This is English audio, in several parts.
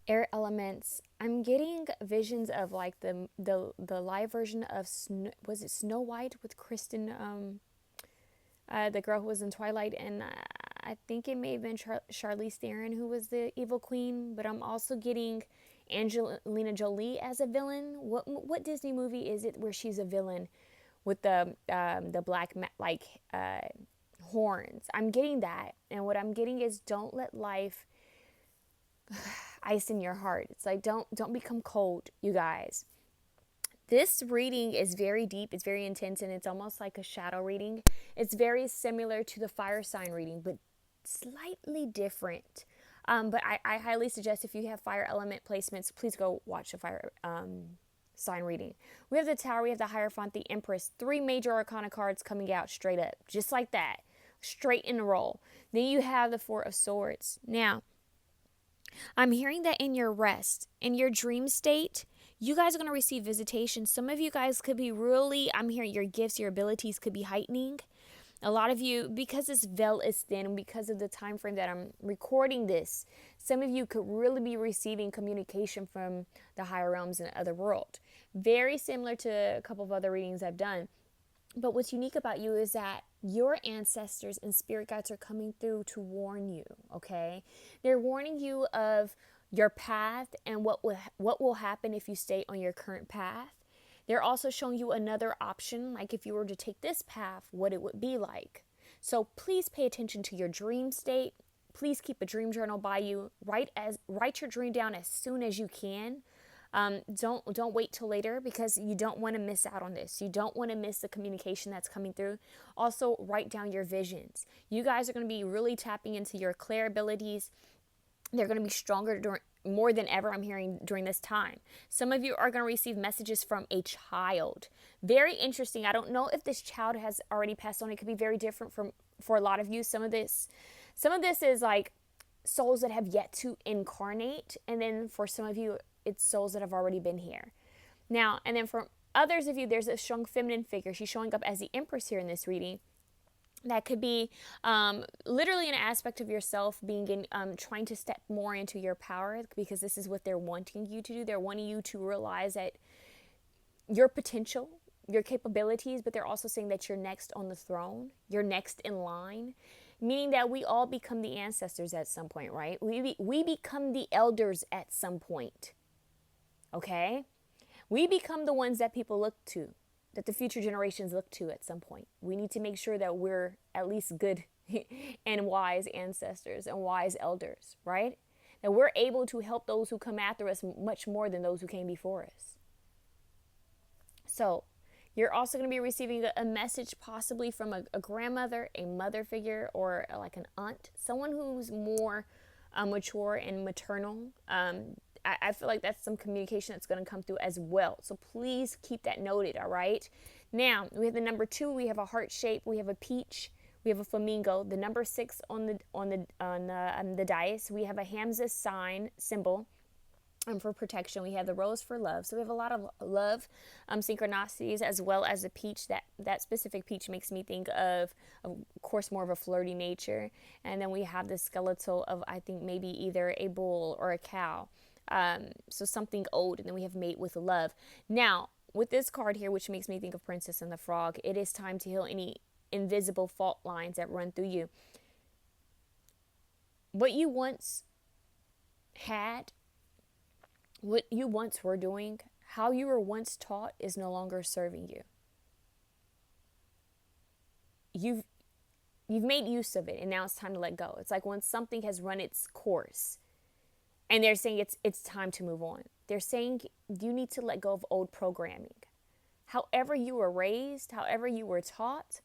Air elements. I'm getting visions of like the live version of was it Snow White with Kristen, the girl who was in Twilight, and I think it may have been Charlize Theron who was the evil queen. But I'm also getting Angelina Jolie as a villain. What Disney movie is it where she's a villain with the black horns? I'm getting that, and what I'm getting is don't let life ice in your heart. It's like don't become cold, you guys. This reading is very deep, it's very intense, and it's almost like a shadow reading. It's very similar to the fire sign reading, but slightly different. But I highly suggest if you have fire element placements, please go watch the fire sign reading. We have the Tower, we have the Hierophant, the Empress, three major arcana cards coming out straight up, just like that, straight in a roll. Then you have the Four of Swords. Now, I'm hearing that in your rest, in your dream state, you guys are going to receive visitation. Some of you guys could be really, I'm hearing your gifts, your abilities could be heightening. A lot of you, because this veil is thin and because of the time frame that I'm recording this, some of you could really be receiving communication from the higher realms and the other world. Very similar to a couple of other readings I've done. But what's unique about you is that your ancestors and spirit guides are coming through to warn you, okay? They're warning you of your path and what will happen if you stay on your current path. They're also showing you another option, like if you were to take this path, what it would be like. So please pay attention to your dream state. Please keep a dream journal by you. Write your dream down as soon as you can. Don't wait till later, because you don't want to miss out on this. You don't want to miss the communication that's coming through. Also, write down your visions. You guys are going to be really tapping into your clair abilities. They're going to be stronger more than ever, I'm hearing, during this time. Some of you are going to receive messages from a child. Very interesting. I don't know if this child has already passed on. It could be very different for a lot of you. Some of this is like souls that have yet to incarnate, and then for some of you it's souls that have already been here now. And then for others of you, there's a strong feminine figure. She's showing up as the Empress here in this reading. That could be literally an aspect of yourself being in trying to step more into your power, because this is what they're wanting you to do. They're wanting you to realize that your potential, your capabilities, but they're also saying that you're next on the throne, you're next in line, meaning that we all become the ancestors at some point, right? We become the elders at some point, okay? We become the ones that people look to, that the future generations look to at some point. We need to make sure that we're at least good and wise ancestors and wise elders, right? That we're able to help those who come after us much more than those who came before us. So you're also going to be receiving a message possibly from a grandmother, a mother figure, or like an aunt, someone who's more mature and maternal. I feel like that's some communication that's going to come through as well. So please keep that noted, all right? Now, we have the number 2. We have a heart shape. We have a peach. We have a flamingo. The number 6 on the dice. We have a Hamza sign symbol for protection. We have the rose for love. So we have a lot of love synchronicities, as well as the peach. That specific peach makes me think of course, more of a flirty nature. And then we have the skeletal of, I think, maybe either a bull or a cow. So something old. And then we have mate with love. Now, with this card here, which makes me think of Princess and the Frog, it is time to heal any invisible fault lines that run through you. What you once had, what you once were doing, how you were once taught, is no longer serving you. You've made use of it, and now it's time to let go. It's like when something has run its course, and they're saying it's time to move on. They're saying you need to let go of old programming. However you were raised, however you were taught,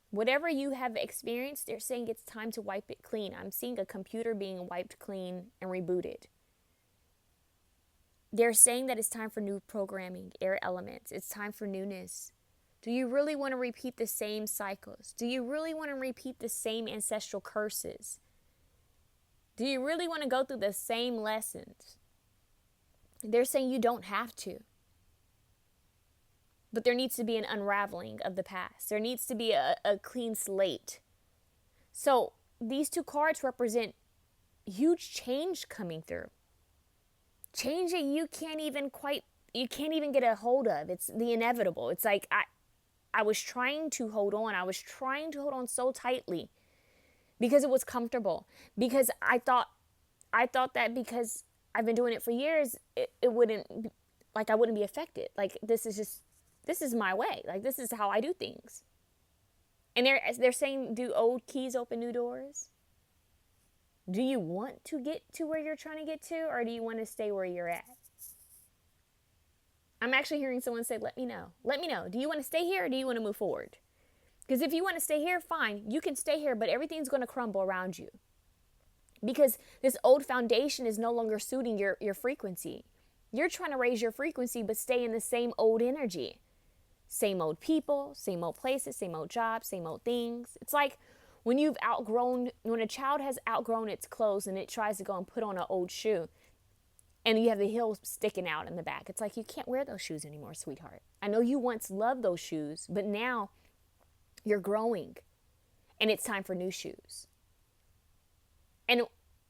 whatever you have experienced, they're saying it's time to wipe it clean. I'm seeing a computer being wiped clean and rebooted. They're saying that it's time for new programming, air elements. It's time for newness. Do you really want to repeat the same cycles? Do you really want to repeat the same ancestral curses? Do you really want to go through the same lessons? They're saying you don't have to. But there needs to be an unraveling of the past. There needs to be a clean slate. So these two cards represent huge change coming through. Change that you can't even get a hold of. It's the inevitable. It's like I was trying to hold on. I was trying to hold on so tightly because it was comfortable. Because I thought that because I've been doing it for years, it wouldn't, like, I wouldn't be affected. Like, this is my way. Like, this is how I do things. And they're saying, do old keys open new doors? Do you want to get to where you're trying to get to, or do you want to stay where you're at? I'm actually hearing someone say, let me know. Let me know. Do you want to stay here, or do you want to move forward? Because if you want to stay here, fine. You can stay here, but everything's going to crumble around you. Because this old foundation is no longer suiting your frequency. You're trying to raise your frequency, but stay in the same old energy. Same old people, same old places, same old jobs, same old things. It's like when a child has outgrown its clothes and it tries to go and put on an old shoe and you have the heel sticking out in the back. It's like, you can't wear those shoes anymore, sweetheart. I know you once loved those shoes, but now you're growing and it's time for new shoes. And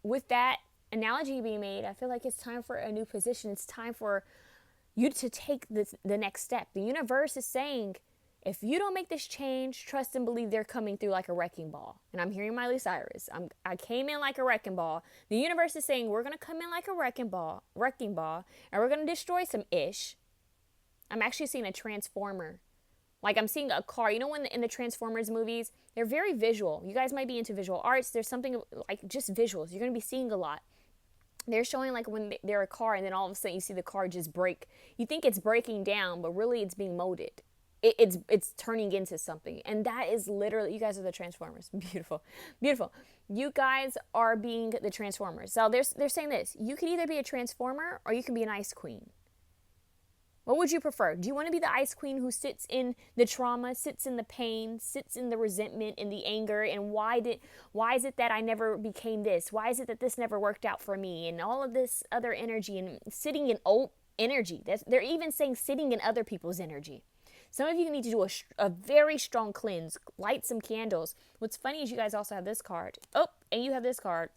with that analogy being made, I feel like it's time for a new position. It's time for you to take the next step. The universe is saying, if you don't make this change, trust and believe they're coming through like a wrecking ball. And I'm hearing Miley Cyrus. I came in like a wrecking ball. The universe is saying, we're going to come in like a wrecking ball, and we're going to destroy some ish. I'm actually seeing a transformer. Like, I'm seeing a car. You know, when in the Transformers movies, they're very visual. You guys might be into visual arts. There's something like just visuals. You're going to be seeing a lot. They're showing like when they're a car and then all of a sudden you see the car just break. You think it's breaking down, but really it's being molded. It's turning into something. And that is literally, you guys are the Transformers. Beautiful. Beautiful. You guys are being the Transformers. So they're saying this. You could either be a Transformer or you can be an Ice Queen. What would you prefer? Do you want to be the Ice Queen who sits in the trauma, sits in the pain, sits in the resentment, in the anger, and why is it that I never became this? Why is it that this never worked out for me? And all of this other energy and sitting in old energy. They're even saying sitting in other people's energy. Some of you need to do a very strong cleanse, light some candles. What's funny is you guys also have this card. Oh, and you have this card.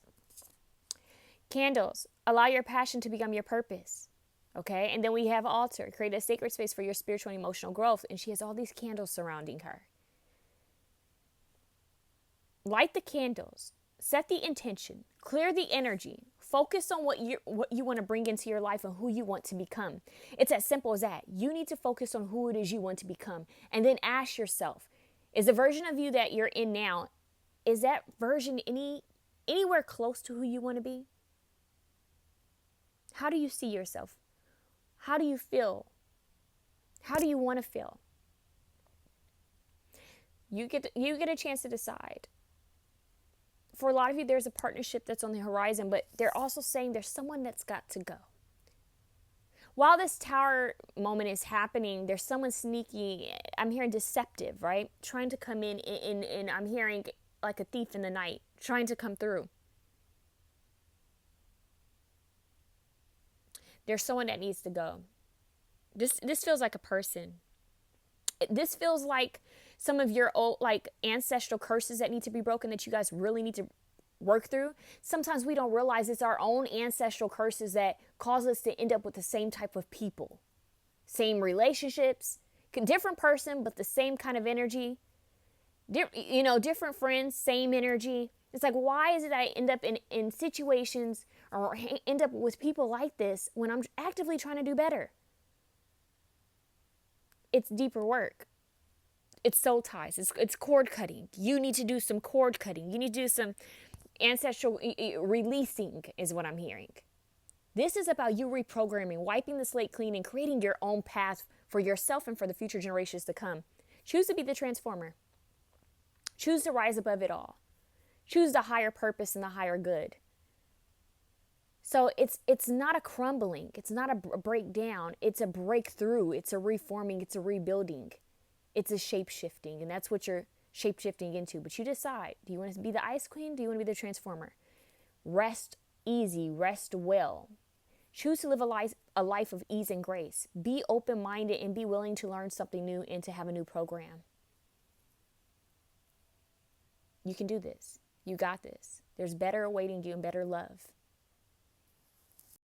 Candles. Allow your passion to become your purpose. Okay, and then we have altar. Create a sacred space for your spiritual and emotional growth. And she has all these candles surrounding her. Light the candles. Set the intention. Clear the energy. Focus on what you want to bring into your life and who you want to become. It's as simple as that. You need to focus on who it is you want to become. And then ask yourself, is the version of you that you're in now, is that version anywhere close to who you want to be? How do you see yourself? How do you feel? How do you want to feel? You get a chance to decide. For a lot of you, there's a partnership that's on the horizon, but they're also saying there's someone that's got to go. While this tower moment is happening, there's someone sneaky, I'm hearing deceptive, right? Trying to come in, and I'm hearing like a thief in the night, trying to come through. There's someone that needs to go. This feels like a person. This feels like some of your old, like, ancestral curses that need to be broken, that you guys really need to work through. Sometimes we don't realize it's our own ancestral curses that cause us to end up with the same type of people. Same relationships, different person, but the same kind of energy. Different friends, same energy. It's like, why is it I end up in situations or end up with people like this when I'm actively trying to do better? It's deeper work. It's soul ties. It's cord cutting. You need to do some cord cutting. You need to do some ancestral releasing is what I'm hearing. This is about you reprogramming, wiping the slate clean, and creating your own path for yourself and for the future generations to come. Choose to be the transformer. Choose to rise above it all. Choose the higher purpose and the higher good. So it's not a crumbling. It's not a breakdown. It's a breakthrough. It's a reforming. It's a rebuilding. It's a shape-shifting. And that's what you're shape-shifting into. But you decide. Do you want to be the Ice Queen? Do you want to be the Transformer? Rest easy. Rest well. Choose to live a life of ease and grace. Be open-minded and be willing to learn something new and to have a new program. You can do this. You got this. There's better awaiting you and better love.